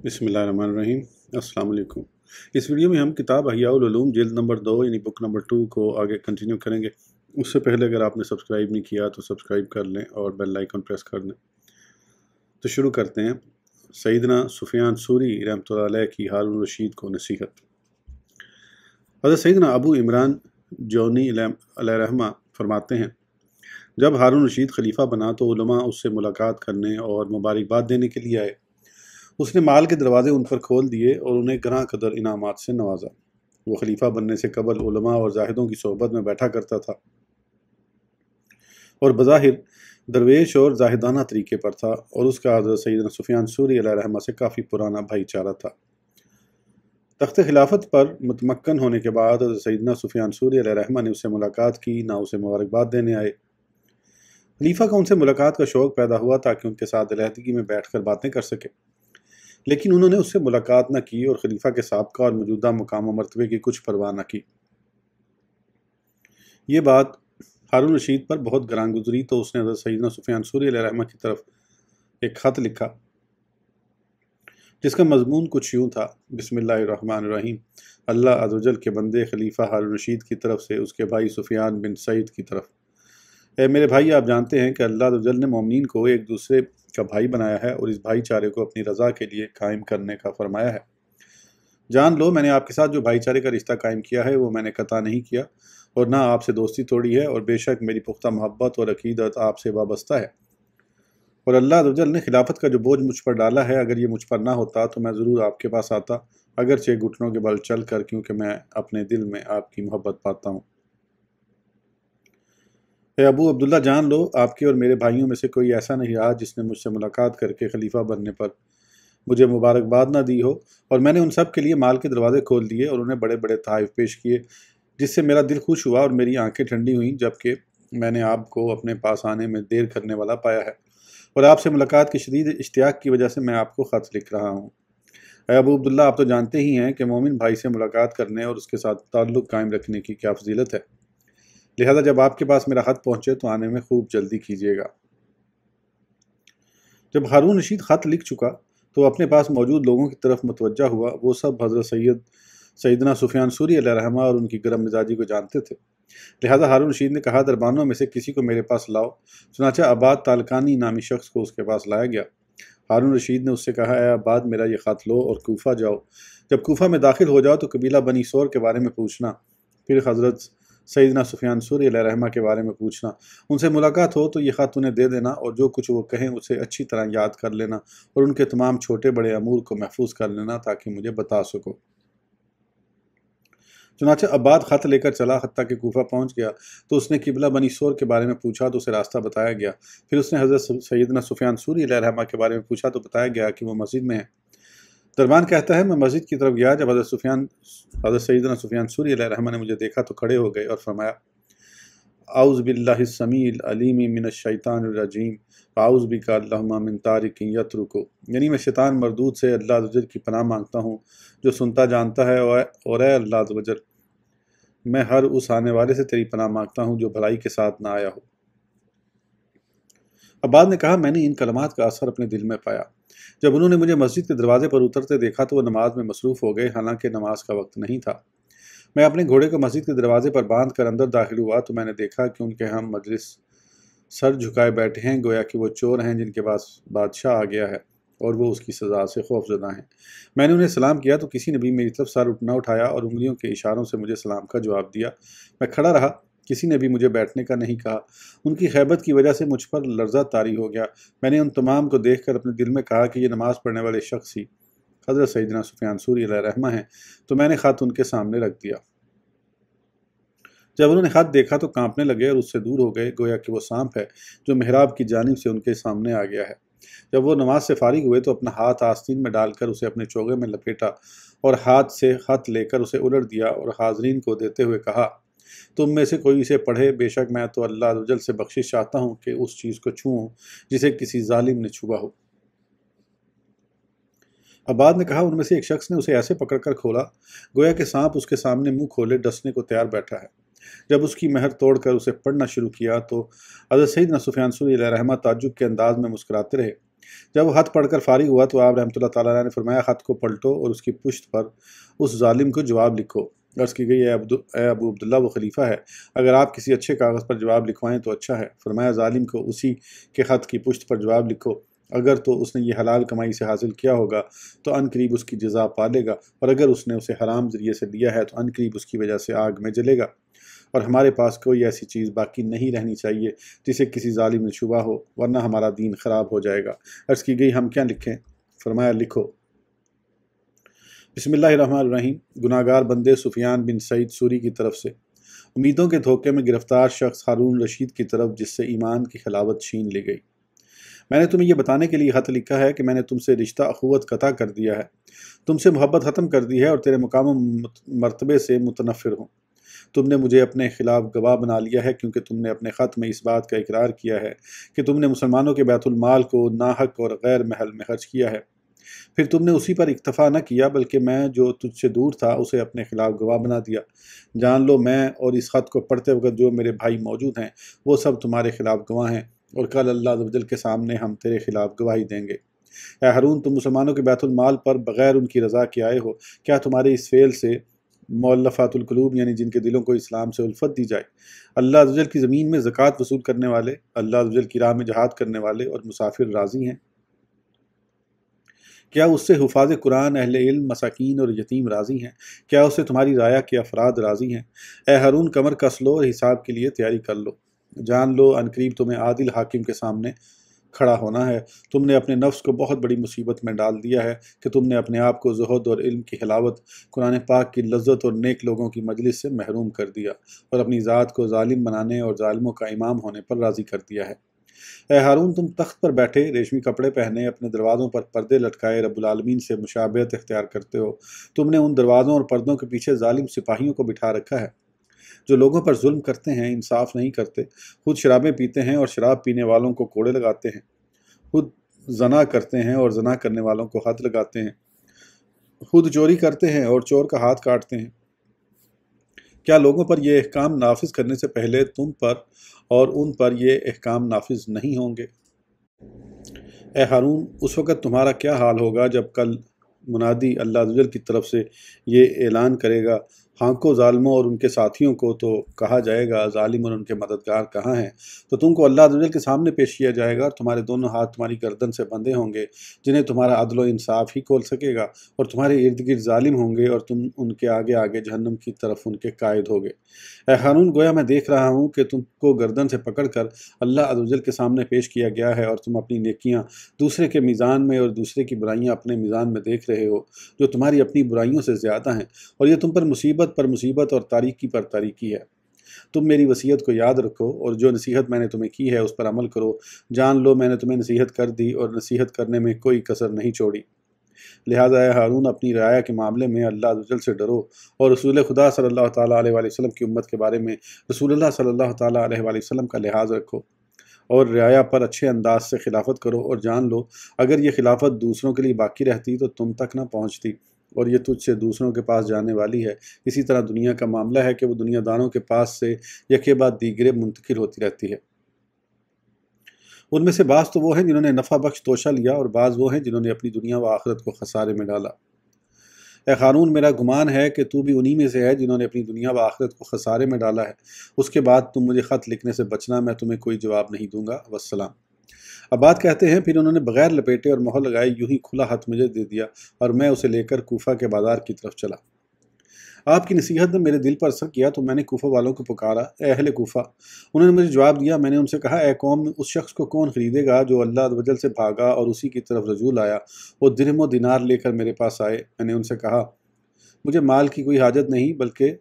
بسم اللہ الرحمن الرحیم۔ السلام علیکم۔ اس ویڈیو میں ہم کتاب احیاء العلوم جلد نمبر 2 یعنی بک نمبر 2 کو آگے کنٹینیو کریں گے۔ اس سے پہلے اگر آپ نے سبسکرائب نہیں کیا تو سبسکرائب کر لیں اور بیل آئیکن پریس کر دیں۔ تو شروع کرتے ہیں۔ سیدنا سفیان ثوری رحمۃ اللہ علیہ کی ہارون رشید کو نصیحت۔ حضرت سیدنا ابو عمران جونی علیہ رحمہ فرماتے ہیں، جب ہارون رشید خلیفہ بنا تو علماء اس سے ملاقات کرنے اور مبارکباد دینے کے لیے آئے۔ اس نے مال کے دروازے ان پر کھول دیے اور انہیں گراں قدر انعامات سے نوازا۔ وہ خلیفہ بننے سے قبل علماء اور زاہدوں کی صحبت میں بیٹھا کرتا تھا اور بظاہر درویش اور زاہدانہ طریقے پر تھا، اور اس کا حضرت سیدنا سفیان ثوری علیہ رحمہ سے کافی پرانا بھائی چارہ تھا۔ تخت خلافت پر متمکن ہونے کے بعد حضرت سیدنا سفیان ثوری علیہ رحمہ نے اس سے ملاقات کی، نہ اسے مبارکباد دینے آئے۔ خلیفہ کا ان سے ملاقات کا شوق پیدا ہوا تاکہ ان کے ساتھ علیحدگی میں بیٹھ کر باتیں کر سکے، لیکن انہوں نے اس سے ملاقات نہ کی اور خلیفہ کے سابقہ اور موجودہ مقام و مرتبے کی کچھ پرواہ نہ کی۔ یہ بات ہارون رشید پر بہت گراں گزری تو اس نے حضرت سیدنا سفیان ثوری علیہ رحمہ کی طرف ایک خط لکھا جس کا مضمون کچھ یوں تھا: بسم اللہ الرحمن الرحیم، اللہ عز و جل کے بندے خلیفہ ہارون رشید کی طرف سے اس کے بھائی سفیان بن سعید کی طرف۔ اے میرے بھائی، آپ جانتے ہیں کہ اللہ عز و جل نے مومنین کو ایک دوسرے کا بھائی بنایا ہے اور اس بھائی چارے کو اپنی رضا کے لیے قائم کرنے کا فرمایا ہے۔ جان لو، میں نے آپ کے ساتھ جو بھائی چارے کا رشتہ قائم کیا ہے وہ میں نے قطع نہیں کیا اور نہ آپ سے دوستی توڑی ہے، اور بے شک میری پختہ محبت اور عقیدت آپ سے وابستہ ہے، اور اللہ عز و جل نے خلافت کا جو بوجھ مجھ پر ڈالا ہے، اگر یہ مجھ پر نہ ہوتا تو میں ضرور آپ کے پاس آتا، اگرچہ گھٹنوں کے بل چل کر، کیونکہ میں اپنے دل میں آپ کی محبت پاتا ہوں۔ اے ابو عبداللہ، جان لو، آپ کے اور میرے بھائیوں میں سے کوئی ایسا نہیں رہا جس نے مجھ سے ملاقات کر کے خلیفہ بننے پر مجھے مبارکباد نہ دی ہو، اور میں نے ان سب کے لیے مال کے دروازے کھول دیے اور انہیں بڑے بڑے تحائف پیش کیے، جس سے میرا دل خوش ہوا اور میری آنکھیں ٹھنڈی ہوئیں، جبکہ میں نے آپ کو اپنے پاس آنے میں دیر کرنے والا پایا ہے، اور آپ سے ملاقات کی شدید اشتیاق کی وجہ سے میں آپ کو خط لکھ رہا ہوں۔ اے ابو عبداللہ، آپ تو جانتے ہی ہیں کہ مومن بھائی سے ملاقات کرنے اور اس کے ساتھ تعلق قائم رکھنے کی کیا فضیلت ہے، لہذا جب آپ کے پاس میرا خط پہنچے تو آنے میں خوب جلدی کیجیے گا۔ جب ہارون رشید خط لکھ چکا تو وہ اپنے پاس موجود لوگوں کی طرف متوجہ ہوا۔ وہ سب حضرت سیدنا سفیان ثوری علیہ رحمہ اور ان کی گرم مزاجی کو جانتے تھے، لہذا ہارون رشید نے کہا، دربانوں میں سے کسی کو میرے پاس لاؤ۔ چنانچہ عباد تالکانی نامی شخص کو اس کے پاس لایا گیا۔ ہارون رشید نے اس سے کہا، اے عباد، میرا یہ خط لو اور کوفہ جاؤ۔ جب کوفہ میں داخل ہو جاؤ تو قبیلہ بنی سور کے بارے میں پوچھنا، پھر حضرت سیدنا سفیان ثوری علیہ رحمہ کے بارے میں پوچھنا۔ ان سے ملاقات ہو تو یہ خط انہیں دے دینا، اور جو کچھ وہ کہیں اسے اچھی طرح یاد کر لینا، اور ان کے تمام چھوٹے بڑے امور کو محفوظ کر لینا تاکہ مجھے بتا سکو۔ چنانچہ عباد خط لے کر چلا، حتیٰ کہ کوفہ پہنچ گیا تو اس نے قبلہ بنی سور کے بارے میں پوچھا تو اسے راستہ بتایا گیا۔ پھر اس نے حضرت سیدنا سفیان ثوری علیہ رحمہ کے بارے میں پوچھا تو بتایا گیا کہ وہ مسجد میں ہے۔ دربان کہتا ہے، میں مسجد کی طرف گیا، جب حضرت سیدنا سفیان ثوری علیہ رحمہ نے مجھے دیکھا تو کھڑے ہو گئے اور فرمایا، اعوذ باللہ السمیع العلیم من الشیطان الرجیم، اعوذ بک اللہم من تارک یترک، یعنی میں شیطان مردود سے اللہ عز و جل کی پناہ مانگتا ہوں جو سنتا جانتا ہے، اور اے اللہ عز و جل، میں ہر اس آنے والے سے تیری پناہ مانگتا ہوں جو بھلائی کے ساتھ نہ آیا ہو۔ عباد نے کہا، میں نے ان کلمات کا اثر اپنے دل میں پایا۔ جب انہوں نے مجھے مسجد کے دروازے پر اترتے دیکھا تو وہ نماز میں مصروف ہو گئے، حالانکہ نماز کا وقت نہیں تھا۔ میں اپنے گھوڑے کو مسجد کے دروازے پر باندھ کر اندر داخل ہوا تو میں نے دیکھا کہ ان کے ہم مجلس سر جھکائے بیٹھے ہیں، گویا کہ وہ چور ہیں جن کے پاس بادشاہ آ گیا ہے اور وہ اس کی سزا سے خوف زدہ ہیں۔ میں نے انہیں سلام کیا تو کسی نے بھی میری طرف سر نہ اٹھایا اور انگلیوں کے اشاروں سے مجھے سلام کا جواب دیا۔ میں کھڑا رہا، کسی نے بھی مجھے بیٹھنے کا نہیں کہا۔ ان کی غیبت کی وجہ سے مجھ پر لرزہ طاری ہو گیا۔ میں نے ان تمام کو دیکھ کر اپنے دل میں کہا کہ یہ نماز پڑھنے والے شخص ہی حضرت سیدنا سفیان ثوری علیہ رحمہ ہیں، تو میں نے خط ان کے سامنے رکھ دیا۔ جب انہوں نے خط دیکھا تو کانپنے لگے اور اس سے دور ہو گئے، گویا کہ وہ سانپ ہے جو محراب کی جانب سے ان کے سامنے آ گیا ہے۔ جب وہ نماز سے فارغ ہوئے تو اپنا ہاتھ آستین میں ڈال کر اسے اپنے چوغے میں لپیٹا اور ہاتھ سے خط لے کر اسے الٹ دیا اور حاضرین کو دیتے ہوئے کہا، تم میں سے کوئی اسے پڑھے، بے شک میں تو اللہ عز و جل سے بخشش چاہتا ہوں کہ اس چیز کو چھوؤں جسے کسی ظالم نے چھوا ہو۔ عباد نے کہا، ان میں سے ایک شخص نے اسے ایسے پکڑ کر کھولا گویا کہ سانپ اس کے سامنے منہ کھولے ڈسنے کو تیار بیٹھا ہے۔ جب اس کی مہر توڑ کر اسے پڑھنا شروع کیا تو حضرت سیدنا سفیان ثوری علیہ رحمہ تعجب کے انداز میں مسکراتے رہے۔ جب وہ خط پڑھ کر فارغ ہوا تو آپ رحمۃ اللہ تعالیٰ علیہ نے فرمایا خط کو پلٹو اور اس کی پشت پر اس ظالم کو جواب لکھو۔ عرض کی گئی اے ابو عبداللہ وہ خلیفہ ہے، اگر آپ کسی اچھے کاغذ پر جواب لکھوائیں تو اچھا ہے۔ فرمایا ظالم کو اسی کے خط کی پشت پر جواب لکھو، اگر تو اس نے یہ حلال کمائی سے حاصل کیا ہوگا تو ان قریب اس کی جزا پا لے گا، اور اگر اس نے اسے حرام ذریعے سے لیا ہے تو ان قریب اس کی وجہ سے آگ میں جلے گا، اور ہمارے پاس کوئی ایسی چیز باقی نہیں رہنی چاہیے جسے کسی ظالم میں شبہ ہو، ورنہ ہمارا دین خراب ہو جائے گا۔ عرض کی گئی ہم کیا لکھیں؟ فرمایا لکھو بسم اللہ الرحمن الرحیم، گناہگار بندے سفیان بن سعید سوری کی طرف سے امیدوں کے دھوکے میں گرفتار شخص ہارون رشید کی طرف جس سے ایمان کی خلاوت چھین لی گئی۔ میں نے تمہیں یہ بتانے کے لیے خط لکھا ہے کہ میں نے تم سے رشتہ اخوت قطع کر دیا ہے، تم سے محبت ختم کر دی ہے اور تیرے مقام و مرتبے سے متنفر ہوں۔ تم نے مجھے اپنے خلاف گواہ بنا لیا ہے کیونکہ تم نے اپنے خط میں اس بات کا اقرار کیا ہے کہ تم نے مسلمانوں کے بیت المال کو ناحق اور غیر محل میں خرچ کیا ہے۔ پھر تم نے اسی پر اکتفا نہ کیا بلکہ میں جو تجھ سے دور تھا اسے اپنے خلاف گواہ بنا دیا۔ جان لو میں اور اس خط کو پڑھتے وقت جو میرے بھائی موجود ہیں وہ سب تمہارے خلاف گواہ ہیں، اور کل اللہ عز و جل کے سامنے ہم تیرے خلاف گواہی دیں گے۔ اے ہارون تم مسلمانوں کے بیت المال پر بغیر ان کی رضا کے آئے ہو، کیا تمہارے اس فعل سے مؤلفات القلوب یعنی جن کے دلوں کو اسلام سے الفت دی جائے، اللہ عز و جل کی زمین میں زکوٰۃ وصول کرنے والے، اللہ عز و جل کی راہ میں جہاد کرنے والے اور مسافر راضی ہیں؟ کیا اس سے حفاظ قرآن، اہل علم، مساکین اور یتیم راضی ہیں؟ کیا اس سے تمہاری رعایا کے افراد راضی ہیں؟ اے ہارون کمر کس لو اور حساب کے لیے تیاری کر لو، جان لو عنقریب تمہیں عادل حاکم کے سامنے کھڑا ہونا ہے۔ تم نے اپنے نفس کو بہت بڑی مصیبت میں ڈال دیا ہے کہ تم نے اپنے آپ کو زہد اور علم کی حلاوت، قرآن پاک کی لذت اور نیک لوگوں کی مجلس سے محروم کر دیا، اور اپنی ذات کو ظالم بنانے اور ظالموں کا امام ہونے پر راضی کر دیا ہے۔ اے ہارون تم تخت پر بیٹھے، ریشمی کپڑے پہنے، اپنے دروازوں پر پردے لٹکائے رب العالمین سے مشابہت اختیار کرتے ہو۔ تم نے ان دروازوں اور پردوں کے پیچھے ظالم سپاہیوں کو بٹھا رکھا ہے جو لوگوں پر ظلم کرتے ہیں، انصاف نہیں کرتے، خود شرابیں پیتے ہیں اور شراب پینے والوں کو کوڑے لگاتے ہیں، خود زنا کرتے ہیں اور زنا کرنے والوں کو حد لگاتے ہیں، خود چوری کرتے ہیں اور چور کا ہاتھ کاٹتے ہیں۔ کیا لوگوں پر یہ احکام نافذ کرنے سے پہلے تم پر اور ان پر یہ احکام نافذ نہیں ہوں گے؟ اے ہارون اس وقت تمہارا کیا حال ہوگا جب کل منادی اللہ عز و جل کی طرف سے یہ اعلان کرے گا، ہانکو ظالموں اور ان کے ساتھیوں کو، تو کہا جائے گا ظالم اور ان کے مددگار کہاں ہیں؟ تو تم کو اللہ عز و جل کے سامنے پیش کیا جائے گا اور تمہارے دونوں ہاتھ تمہاری گردن سے بندھے ہوں گے جنہیں تمہارا عدل و انصاف ہی کھول سکے گا، اور تمہارے ارد گرد ظالم ہوں گے اور تم ان کے آگے آگے جہنم کی طرف ان کے قائد ہوگے۔ اے ہارون گویا میں دیکھ رہا ہوں کہ تم کو گردن سے پکڑ کر اللہ عز و جل کے سامنے پیش کیا گیا ہے، اور تم اپنی نیکیاں دوسرے کے میزان میں اور دوسرے کی برائیاں اپنے میزان میں دیکھ رہے ہو جو تمہاری اپنی برائیوں سے زیادہ ہیں، اور یہ تم پر مصیبت پر مصیبت اور تاریکی پر تاریکی ہے۔ تم میری وصیت کو یاد رکھو اور جو نصیحت میں نے تمہیں کی ہے اس پر عمل کرو۔ جان لو میں نے تمہیں نصیحت کر دی اور نصیحت کرنے میں کوئی کسر نہیں چھوڑی۔ لہٰذا اے ہارون اپنی رعایا کے معاملے میں اللہ عز و جل سے ڈرو، اور رسول خدا صلی اللہ تعالیٰ علیہ وآلہ وسلم کی امت کے بارے میں رسول اللہ صلی اللہ تعالیٰ علیہ وآلہ وسلم کا لحاظ رکھو، اور رعایا پر اچھے انداز سے خلافت کرو، اور جان لو اگر یہ خلافت دوسروں کے لیے باقی رہتی تو تم تک نہ پہنچتی، اور یہ تجھ سے دوسروں کے پاس جانے والی ہے۔ اسی طرح دنیا کا معاملہ ہے کہ وہ دنیا داروں کے پاس سے یکے بعد دیگرے منتقل ہوتی رہتی ہے۔ ان میں سے بعض تو وہ ہیں جنہوں نے نفع بخش توشہ لیا، اور بعض وہ ہیں جنہوں نے اپنی دنیا و آخرت کو خسارے میں ڈالا۔ اے ہارون میرا گمان ہے کہ تو بھی انہی میں سے ہے جنہوں نے اپنی دنیا و آخرت کو خسارے میں ڈالا ہے۔ اس کے بعد تم مجھے خط لکھنے سے بچنا، میں تمہیں کوئی جواب نہیں دوں گا، والسلام۔ اب بات کہتے ہیں پھر انہوں نے بغیر لپیٹے اور مہر لگائے یوں ہی کھلا ہاتھ مجھے دے دیا، اور میں اسے لے کر کوفہ کے بازار کی طرف چلا۔ آپ کی نصیحت نے میرے دل پر اثر کیا تو میں نے کوفہ والوں کو پکارا، اے اہل کوفہ۔ انہوں نے مجھے جواب دیا۔ میں نے ان سے کہا، اے قوم، اس شخص کو کون خریدے گا جو اللہ عز و جل سے بھاگا اور اسی کی طرف رجوع آیا، وہ درہم و دینار لے کر میرے پاس آئے۔ میں نے ان سے کہا، مجھے مال کی کوئی حاجت نہیں، بلکہ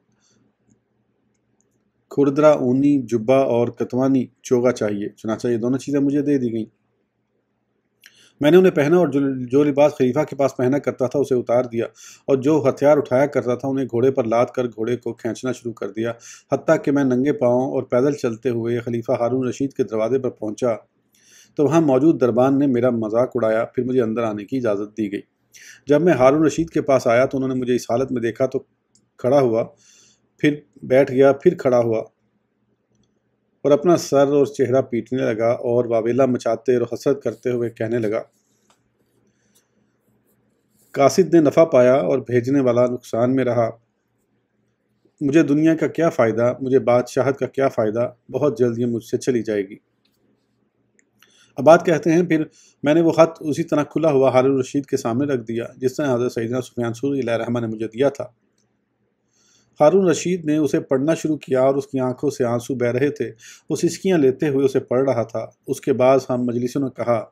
کھردرا اونی جبہ اور کتوانی چوغا چاہیے۔ چنانچہ یہ دونوں چیزیں مجھے دے دی گئیں۔ میں نے انہیں پہنا اور جو لباس خلیفہ کے پاس پہنا کرتا تھا اسے اتار دیا، اور جو ہتھیار اٹھایا کرتا تھا انہیں گھوڑے پر لاد کر گھوڑے کو کھینچنا شروع کر دیا، حتیٰ کہ میں ننگے پاؤں اور پیدل چلتے ہوئے خلیفہ ہارون رشید کے دروازے پر پہنچا تو وہاں موجود دربان نے میرا مذاق اڑایا، پھر مجھے اندر آنے کی اجازت دی گئی۔ جب میں ہارون رشید کے پاس آیا تو انہوں نے مجھے اس حالت میں دیکھا تو کھڑا ہوا، پھر بیٹھ گیا، پھر کھڑا ہوا، اور اپنا سر اور چہرہ پیٹنے لگا اور واویلا مچاتے اور حسرت کرتے ہوئے کہنے لگا، قاصد نے نفع پایا اور بھیجنے والا نقصان میں رہا۔ مجھے دنیا کا کیا فائدہ، مجھے بادشاہت کا کیا فائدہ، بہت جلد یہ مجھ سے چلی جائے گی۔ عباد کہتے ہیں پھر میں نے وہ خط اسی طرح کھلا ہوا ہارون رشید کے سامنے رکھ دیا جس طرح حضرت سیدنا سفیان ثوری علیہ الرحمہ نے مجھے دیا تھا۔ ہارون رشید نے اسے پڑھنا شروع کیا اور اس کی آنکھوں سے آنسو بہہ رہے تھے۔ وہ سسکیاں لیتے ہوئے اسے پڑھ رہا تھا۔ اس کے بعد ہم مجلسوں نے کہا،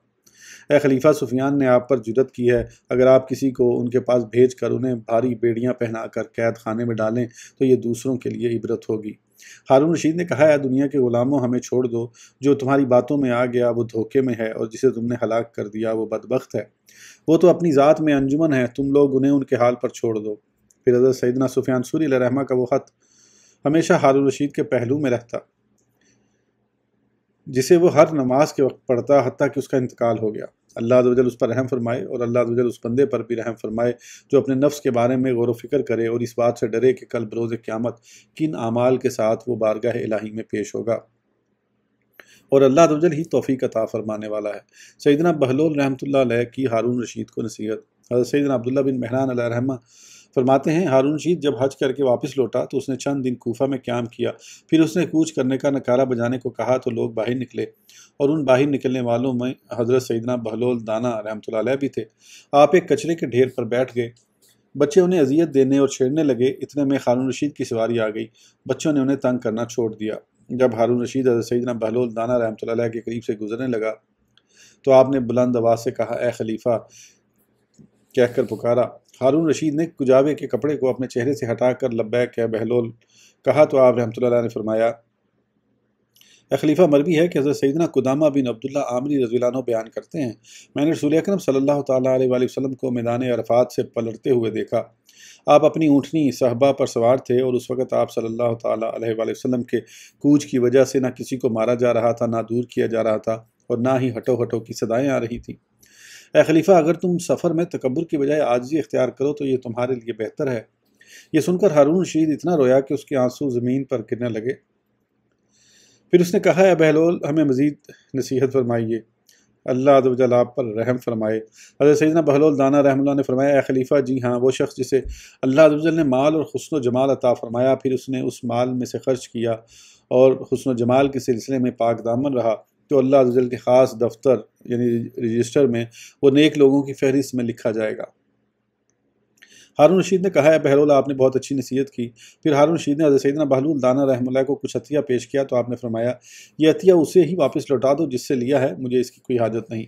اے خلیفہ سفیان نے آپ پر جرأت کی ہے، اگر آپ کسی کو ان کے پاس بھیج کر انہیں بھاری بیڑیاں پہنا کر قید خانے میں ڈالیں تو یہ دوسروں کے لیے عبرت ہوگی۔ ہارون رشید نے کہا، اے دنیا کے غلاموں، ہمیں چھوڑ دو، جو تمہاری باتوں میں آ گیا وہ دھوکے میں ہے، اور جسے تم نے ہلاک کر دیا وہ بدبخت ہے۔ وہ تو اپنی ذات میں انجمن ہے، تم لوگ انہیں ان کے حال پر چھوڑ دو۔ پھر حضرت سیدنا سفیان ثوری علیہ الرحمہ کا وہ خط ہمیشہ ہارون رشید کے پہلو میں رہتا، جسے وہ ہر نماز کے وقت پڑھتا حتیٰ کہ اس کا انتقال ہو گیا۔ اللہ عز و جل اس پر رحم فرمائے، اور اللہ عز و جل اس بندے پر بھی رحم فرمائے جو اپنے نفس کے بارے میں غور و فکر کرے اور اس بات سے ڈرے کہ کل بروز قیامت کن اعمال کے ساتھ وہ بارگاہ الہی میں پیش ہوگا، اور اللہ عز و جل ہی توفیق عطا فرمانے والا ہے۔ سیدنا بہلول رحمۃ اللہ علیہ کی ہارون رشید کو نصیحت۔ حضرت سیدنا عبداللہ بن مہران علیہ الرحمہ فرماتے ہیں، ہارون رشید جب حج کر کے واپس لوٹا تو اس نے چند دن کوفہ میں قیام کیا، پھر اس نے کوچ کرنے کا نکارہ بجانے کو کہا تو لوگ باہر نکلے، اور ان باہر نکلنے والوں میں حضرت سیدنا بہلول دانا رحمۃ اللہ علیہ بھی تھے۔ آپ ایک کچرے کے ڈھیر پر بیٹھ گئے، بچے انہیں اذیت دینے اور چھیڑنے لگے، اتنے میں ہارون رشید کی سواری آ گئی، بچوں نے انہیں تنگ کرنا چھوڑ دیا۔ جب ہارون رشید حضرت سیدنا بہلول دانا رحمۃ اللہ علیہ کے قریب سے گزرنے لگا تو آپ نے بلند آواز سے کہا، اے خلیفہ کہہ کر پکارا۔ ہارون رشید نے کجاوے کے کپڑے کو اپنے چہرے سے ہٹا کر لبیک اے بہلول کہا تو آپ رحمۃ اللہ علیہ نے فرمایا، اے خلیفہ مروی ہے کہ حضرت سیدنا قدامہ بن عبداللہ عامری رضی اللہ عنہ بیان کرتے ہیں، میں نے رسول اکرم صلی اللہ تعالیٰ علیہ وآلہ وسلم کو میدان عرفات سے پلٹتے ہوئے دیکھا۔ آپ اپنی اونٹنی صحبہ پر سوار تھے، اور اس وقت آپ صلی اللہ تعالیٰ علیہ وآلہ وسلم کے کوچ کی وجہ سے نہ کسی کو مارا جا رہا تھا، نہ دور کیا جا رہا تھا، اور نہ ہی ہٹو ہٹو کی صدائیں آ رہی تھیں۔ اے خلیفہ اگر تم سفر میں تکبر کی بجائے عاجزی اختیار کرو تو یہ تمہارے لیے بہتر ہے۔ یہ سن کر ہارون رشید اتنا رویا کہ اس کے آنسو زمین پر گرنے لگے۔ پھر اس نے کہا، اے بہلول ہمیں مزید نصیحت فرمائیے، اللہ عز و جل آپ پر رحم فرمائے۔ حضرت سیدنا بہلول دانا رحمہ اللہ نے فرمایا، اے خلیفہ جی ہاں، وہ شخص جسے اللہ عز و جل نے مال اور حسن و جمال عطا فرمایا، پھر اس نے اس مال میں سے خرچ کیا اور حسن و جمال کے سلسلے میں پاک دامن رہا، تو اللہ عز و جل کے خاص دفتر یعنی رجسٹر میں وہ نیک لوگوں کی فہرست میں لکھا جائے گا۔ ہارون رشید نے کہا، اے بہلول آپ نے بہت اچھی نصیحت کی۔ پھر ہارون رشید نے حضرت سیدنا بہلول دانا رحمہ اللہ کو کچھ عطیہ پیش کیا تو آپ نے فرمایا، یہ عطیہ اسے ہی واپس لوٹا دو جس سے لیا ہے، مجھے اس کی کوئی حاجت نہیں۔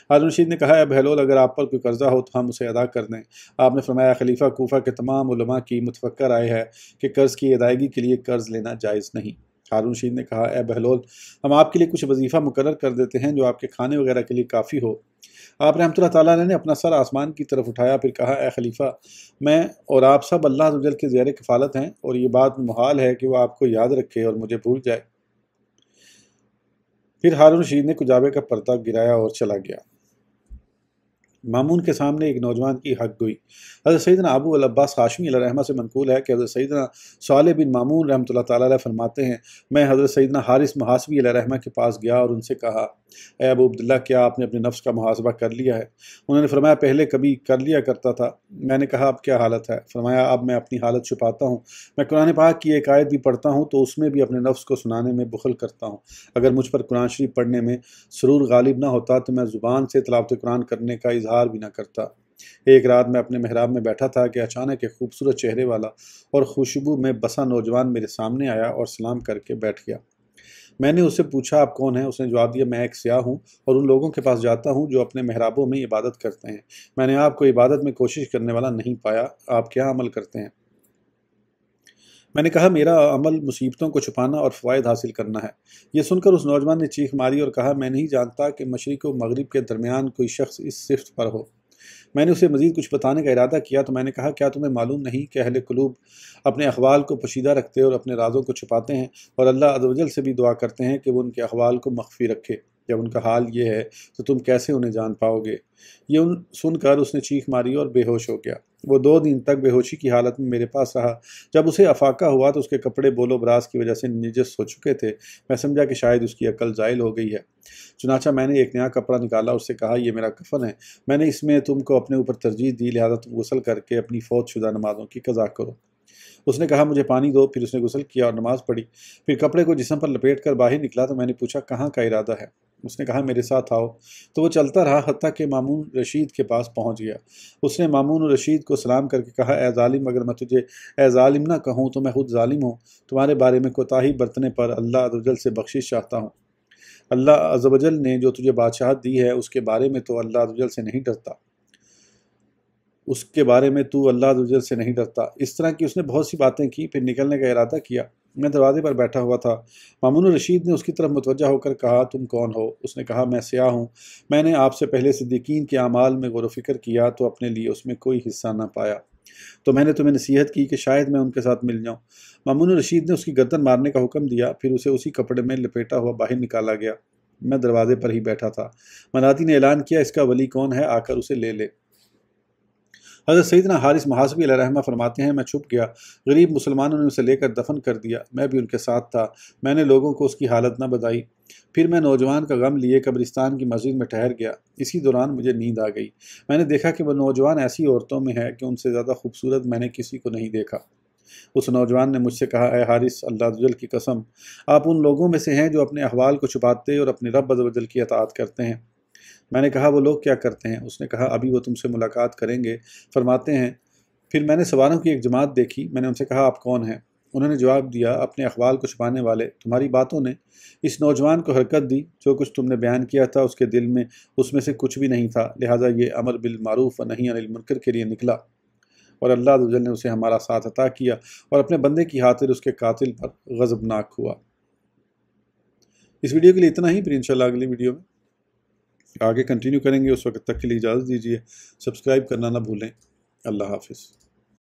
ہارون رشید نے کہا، اے بہلول اگر آپ پر کوئی قرضہ ہو تو ہم اسے ادا کر دیں۔ آپ نے فرمایا، خلیفہ کوفہ کے تمام علماء کی متفق رائے ہے کہ قرض کی ادائیگی کے لیے قرض لینا جائز نہیں۔ ہارون رشید نے کہا، اے بہلول ہم آپ کے لیے کچھ وظیفہ مقرر کر دیتے ہیں جو آپ کے کھانے وغیرہ کے لیے کافی ہو۔ آپ رحمۃ اللہ تعالیٰ نے اپنا سر آسمان کی طرف اٹھایا، پھر کہا، اے خلیفہ میں اور آپ سب اللہ عز و جل کے زیر کفالت ہیں، اور یہ بات محال ہے کہ وہ آپ کو یاد رکھے اور مجھے بھول جائے۔ پھر ہارون رشید نے کجاوے کا پردہ گرایا اور چلا گیا۔ مامون کے سامنے ایک نوجوان کی حق گوئی۔ حضرت سیدنا ابو العباس ہاشمی علیہ رحمہ سے منقول ہے کہ حضرت سیدنا صالح بن مامون رحمۃ اللہ تعالیٰ علیہ فرماتے ہیں، میں حضرت سیدنا حارث محاسبی علیہ رحمہ کے پاس گیا اور ان سے کہا، اے ابو عبداللہ کیا آپ نے اپنے نفس کا محاسبہ کر لیا ہے؟ انہوں نے فرمایا، پہلے کبھی کر لیا کرتا تھا۔ میں نے کہا، اب کیا حالت ہے؟ فرمایا، اب میں اپنی حالت چھپاتا ہوں، میں قرآن پاک کی ایک آیت بھی پڑھتا ہوں تو اس میں بھی اپنے نفس کو سنانے میں بخل کرتا ہوں۔ اگر مجھ پر قرآن شریف پڑھنے میں سرور غالب نہ ہوتا تو میں زبان سے تلاوت قرآن کرنے کا اظہار بھی نہ کرتا۔ ایک رات میں اپنے محراب میں بیٹھا تھا کہ اچانک ایک خوبصورت چہرے والا اور خوشبو میں بسا نوجوان میرے سامنے آیا اور سلام کر کے بیٹھ گیا۔ میں نے اس سے پوچھا، آپ کون ہیں؟ اس نے جواب دیا، میں ایک سیاح ہوں اور ان لوگوں کے پاس جاتا ہوں جو اپنے محرابوں میں عبادت کرتے ہیں۔ میں نے آپ کو عبادت میں کوشش کرنے والا نہیں پایا، آپ کیا عمل کرتے ہیں؟ میں نے کہا، میرا عمل مصیبتوں کو چھپانا اور فوائد حاصل کرنا ہے۔ یہ سن کر اس نوجوان نے چیخ ماری اور کہا، میں نہیں جانتا کہ مشرق و مغرب کے درمیان کوئی شخص اس صفت پر ہو۔ میں نے اسے مزید کچھ بتانے کا ارادہ کیا تو میں نے کہا، کیا تمہیں معلوم نہیں کہ اہل قلوب اپنے احوال کو پوشیدہ رکھتے اور اپنے رازوں کو چھپاتے ہیں، اور اللہ عز و جل سے بھی دعا کرتے ہیں کہ وہ ان کے احوال کو مخفی رکھے۔ جب ان کا حال یہ ہے تو تم کیسے انہیں جان پاؤ گے؟ یہ سن کر اس نے چیخ ماری اور بے ہوش ہو گیا۔ وہ 2 دن تک بے ہوشی کی حالت میں میرے پاس رہا۔ جب اسے افاقہ ہوا تو اس کے کپڑے بول و براز کی وجہ سے نجس ہو چکے تھے۔ میں سمجھا کہ شاید اس کی عقل زائل ہو گئی ہے۔ چنانچہ میں نے ایک نیا کپڑا نکالا اور اس سے کہا، یہ میرا کفن ہے، میں نے اس میں تم کو اپنے اوپر ترجیح دی، لہذا تم غسل کر کے اپنی فوت شدہ نمازوں کی قضا کرو۔ اس نے کہا، مجھے پانی دو۔ پھر اس نے غسل کیا اور نماز پڑھی۔ پھر کپڑے کو جسم پر لپیٹ کر باہر نکلا تو میں نے پوچھا، کہاں کا ارادہ ہے؟ اس نے کہا، میرے ساتھ آؤ۔ تو وہ چلتا رہا حتیٰ کہ مامون رشید کے پاس پہنچ گیا۔ اس نے مامون رشید کو سلام کر کے کہا، اے ظالم، اگر میں تجھے اے ظالم نہ کہوں تو میں خود ظالم ہوں۔ تمہارے بارے میں کوتاہی برتنے پر اللہ عز و جل سے بخشش چاہتا ہوں۔ اللہ عز و جل نے جو تجھے بادشاہت دی ہے اس کے بارے میں تو اللہ عز و جل سے نہیں ڈرتا، اللہ عز و جل سے نہیں ڈرتا۔ اس طرح کی اس نے بہت سی باتیں کی، پھر نکلنے کا ارادہ کیا۔ میں دروازے پر بیٹھا ہوا تھا۔ مامون رشید نے اس کی طرف متوجہ ہو کر کہا، تم کون ہو؟ اس نے کہا، میں سیاح ہوں، میں نے آپ سے پہلے صدیقین کے اعمال میں غور و فکر کیا تو اپنے لیے اس میں کوئی حصہ نہ پایا، تو میں نے تمہیں نصیحت کی کہ شاید میں ان کے ساتھ مل جاؤں۔ مامون رشید نے اس کی گردن مارنے کا حکم دیا، پھر اسے اسی کپڑے میں لپیٹا ہوا باہر نکالا گیا۔ میں دروازے پر ہی بیٹھا تھا۔ منادی نے اعلان کیا، اس کا ولی کون ہے؟ آ کر اسے لے لے۔ حضرت سیدنا حارث محاسبی علیہ رحمہ فرماتے ہیں، میں چھپ گیا، غریب مسلمانوں نے اسے لے کر دفن کر دیا، میں بھی ان کے ساتھ تھا۔ میں نے لوگوں کو اس کی حالت نہ بتائی۔ پھر میں نوجوان کا غم لیے قبرستان کی مسجد میں ٹھہر گیا۔ اسی دوران مجھے نیند آ گئی۔ میں نے دیکھا کہ وہ نوجوان ایسی عورتوں میں ہے کہ ان سے زیادہ خوبصورت میں نے کسی کو نہیں دیکھا۔ اس نوجوان نے مجھ سے کہا، اے حارث، اللہ عز و جل کی قسم، آپ ان لوگوں میں سے ہیں جو اپنے احوال کو چھپاتے اور اپنے رب عز و جل کی اطاعت کرتے ہیں۔ میں نے کہا، وہ لوگ کیا کرتے ہیں؟ اس نے کہا، ابھی وہ تم سے ملاقات کریں گے، فرماتے ہیں۔ پھر میں نے سواروں کی ایک جماعت دیکھی۔ میں نے ان سے کہا، آپ کون ہیں؟ انہوں نے جواب دیا، اپنے احوال کو چھپانے والے۔ تمہاری باتوں نے اس نوجوان کو حرکت دی، جو کچھ تم نے بیان کیا تھا اس کے دل میں اس میں سے کچھ بھی نہیں تھا، لہٰذا یہ امر بالمعروف و نہی عن المنکر کے لیے نکلا، اور اللہ عز و جل نے اسے ہمارا ساتھ عطا کیا اور اپنے بندے کی خاطر اس کے قاتل پر غضبناک ہوا۔ اس ویڈیو کے لیے اتنا ہی، پھر انشاءاللہ اگلی ویڈیو میں آگے کنٹینیو کریں گے۔ اس وقت تک کے لیے اجازت دیجیے، سبسکرائب کرنا نہ بھولیں۔ اللہ حافظ۔